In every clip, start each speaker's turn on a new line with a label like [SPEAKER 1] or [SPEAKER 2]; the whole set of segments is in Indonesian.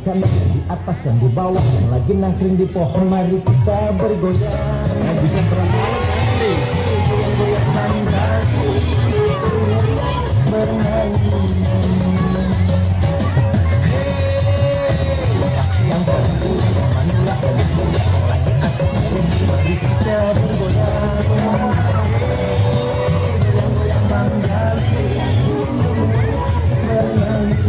[SPEAKER 1] kanan, di atas yang di bawah, yang lagi nangkring di pohon, mari kita bergoyang.
[SPEAKER 2] Bisa bermalam kali.
[SPEAKER 1] Goyang mandaki, bernyanyi. Yang baru, yang manula, yang lagi asik, mari kita bergoyang. Goyang mandaki, bernyanyi.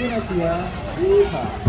[SPEAKER 2] Asyiap.